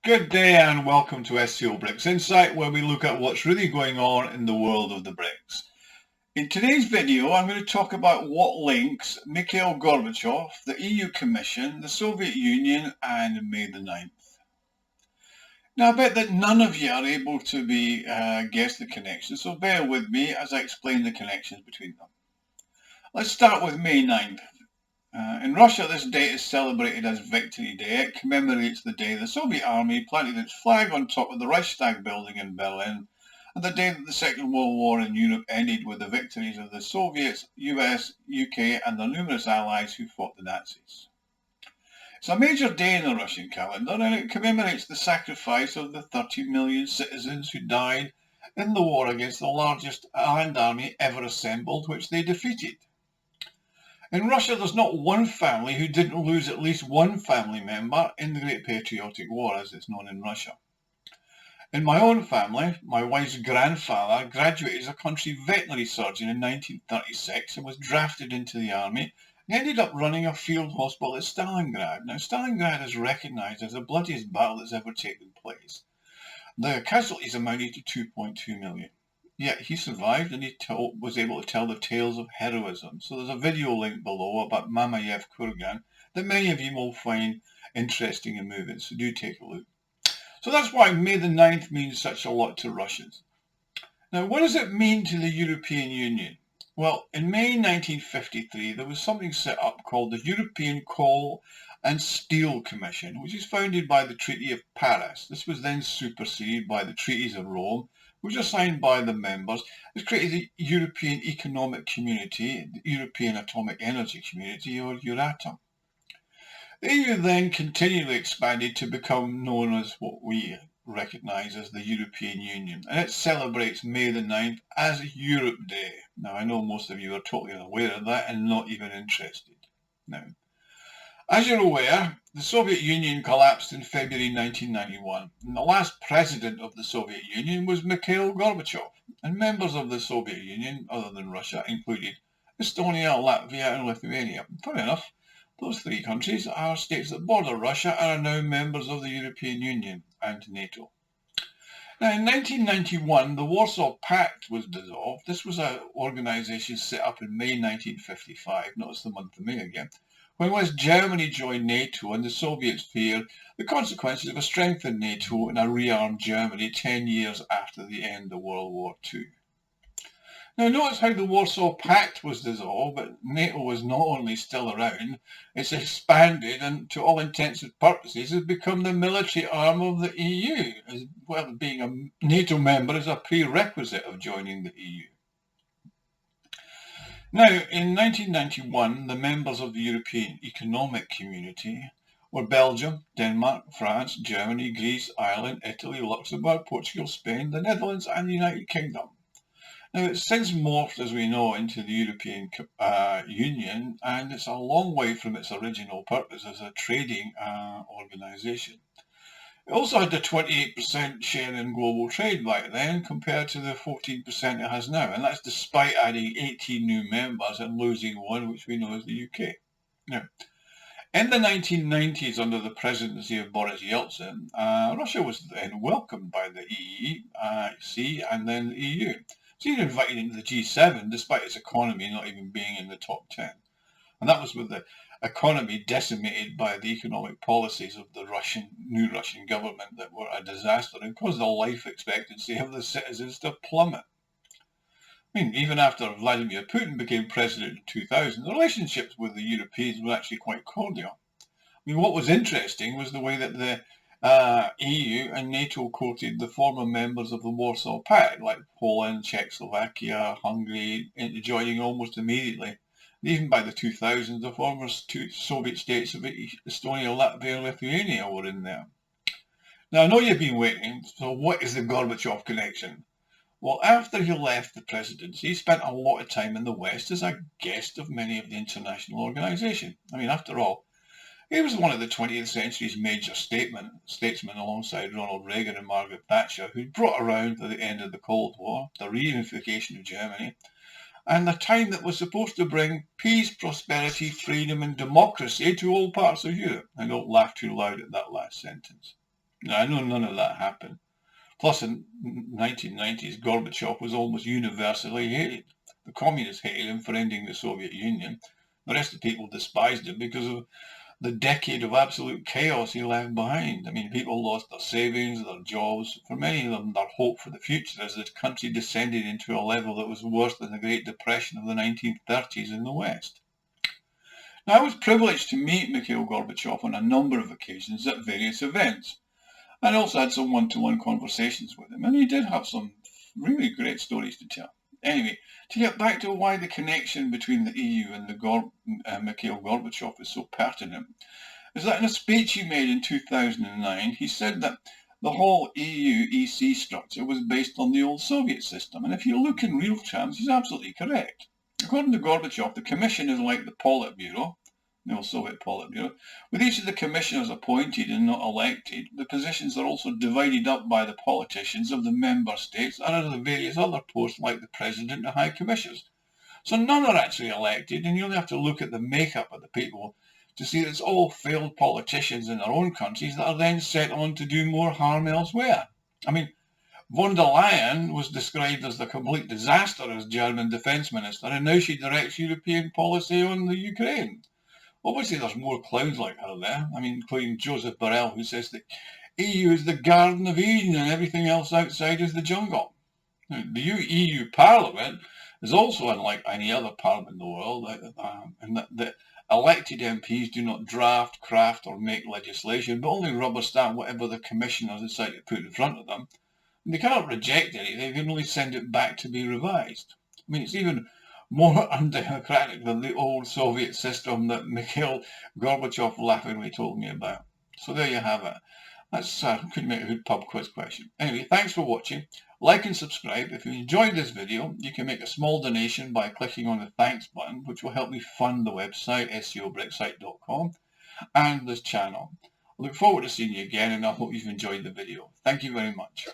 Good day and welcome to SCO BRICS Insight, where we look at what's really going on in the world of the BRICS. In today's video, I'm going to talk about what links Mikhail Gorbachev, the EU Commission, the Soviet Union and May the 9th. Now I bet that none of you are able to guess the connection, so bear with me as I explain the connections between them. Let's start with May 9th. In Russia, this date is celebrated as Victory Day. It commemorates the day the Soviet army planted its flag on top of the Reichstag building in Berlin, and the day that the Second World War in Europe ended with the victories of the Soviets, US, UK and their numerous allies who fought the Nazis. It's a major day in the Russian calendar, and it commemorates the sacrifice of the 30 million citizens who died in the war against the largest land army ever assembled, which they defeated. In Russia, there's not one family who didn't lose at least one family member in the Great Patriotic War, as it's known in Russia. In my own family, my wife's grandfather graduated as a country veterinary surgeon in 1936 and was drafted into the army and ended up running a field hospital at Stalingrad. Now, Stalingrad is recognised as the bloodiest battle that's ever taken place. The casualties amounted to 2.2 million. Yet he survived and he was able to tell the tales of heroism. So there's a video link below about Mamayev Kurgan that many of you will find interesting and moving, so do take a look. So that's why May the 9th means such a lot to Russians. Now, what does it mean to the European Union? Well, in May 1953, there was something set up called the European Coal and Steel Commission, which is founded by the Treaty of Paris. This was then superseded by the Treaties of Rome, which are signed by the members. It's created the European Economic Community, the European Atomic Energy Community, or Euratom. The EU then continually expanded to become known as what we recognise as the European Union, and it celebrates May the 9th as Europe Day. Now, I know most of you are totally unaware of that and not even interested. Now, as you're aware, the Soviet Union collapsed in February 1991, and the last president of the Soviet Union was Mikhail Gorbachev, and members of the Soviet Union, other than Russia, included Estonia, Latvia and Lithuania. Funny enough, those three countries are states that border Russia and are now members of the European Union and NATO. Now, in 1991, the Warsaw Pact was dissolved. This was an organisation set up in May 1955, notice the month of May again, when West Germany joined NATO and the Soviets feared the consequences of a strengthened NATO and a rearmed Germany 10 years after the end of World War II. Now notice how the Warsaw Pact was dissolved, but NATO was not only still around, it's expanded and to all intents and purposes has become the military arm of the EU, as well. Being a NATO member is a prerequisite of joining the EU. Now, in 1991, the members of the European Economic Community were Belgium, Denmark, France, Germany, Greece, Ireland, Italy, Luxembourg, Portugal, Spain, the Netherlands and the United Kingdom. Now, it's since morphed, as we know, into the European Union, and it's a long way from its original purpose as a trading organisation. It also had a 28% share in global trade back then compared to the 14% it has now, and that's despite adding 18 new members and losing one, which we know as the UK. Now, in the 1990s, under the presidency of Boris Yeltsin, Russia was then welcomed by the EEC and then the EU. It's even invited into the G7 despite its economy not even being in the top 10. And that was with the economy decimated by the economic policies of the new Russian government that were a disaster and caused the life expectancy of the citizens to plummet. I mean, even after Vladimir Putin became president in 2000, the relationships with the Europeans were actually quite cordial. I mean, what was interesting was the way that the EU and NATO quoted the former members of the Warsaw Pact, like Poland, Czechoslovakia, Hungary, into joining almost immediately. Even by the 2000s, the former Soviet states of Estonia, Latvia and Lithuania were in there. Now, I know you've been waiting, so what is the Gorbachev connection? Well, after he left the presidency, he spent a lot of time in the West as a guest of many of the international organisations. I mean, after all, he was one of the 20th century's major statesmen alongside Ronald Reagan and Margaret Thatcher, who brought around to the end of the Cold War, the reunification of Germany, and the time that was supposed to bring peace, prosperity, freedom and democracy to all parts of Europe. And don't laugh too loud at that last sentence. Now, I know none of that happened. Plus, in the 1990s, Gorbachev was almost universally hated. The communists hated him for ending the Soviet Union. The rest of the people despised him because of the decade of absolute chaos he left behind. I mean, people lost their savings, their jobs. For many of them, their hope for the future as the country descended into a level that was worse than the Great Depression of the 1930s in the West. Now, I was privileged to meet Mikhail Gorbachev on a number of occasions at various events. I also had some one-to-one conversations with him, and he did have some really great stories to tell. Anyway, to get back to why the connection between the EU and Mikhail Gorbachev is so pertinent, is that in a speech he made in 2009, he said that the whole EU-EC structure was based on the old Soviet system, and if you look in real terms, he's absolutely correct. According to Gorbachev, the Commission is like the Politburo, the old Soviet Politburo. With each of the commissioners appointed and not elected, the positions are also divided up by the politicians of the member states and of the various other posts like the President and High Commissioners. So none are actually elected, and you only have to look at the makeup of the people to see that it's all failed politicians in their own countries that are then set on to do more harm elsewhere. I mean, von der Leyen was described as the complete disaster as German defence minister, and now she directs European policy on the Ukraine. Obviously, there's more clowns like her there. I mean, including Joseph Borrell, who says that EU is the Garden of Eden and everything else outside is the jungle. Now, the EU Parliament is also unlike any other parliament in the world, in that the elected MPs do not draft, craft or make legislation, but only rubber stamp whatever the commissioners decide to put in front of them. And they cannot reject anything, they can only send it back to be revised. I mean, it's even more undemocratic than the old Soviet system that Mikhail Gorbachev laughingly told me about. So there you have it. That's couldn't make a good pub quiz question. Anyway, thanks for watching. Like and subscribe. If you enjoyed this video, you can make a small donation by clicking on the thanks button, which will help me fund the website, SCOBRICSinsight.com, and this channel. I look forward to seeing you again, and I hope you've enjoyed the video. Thank you very much.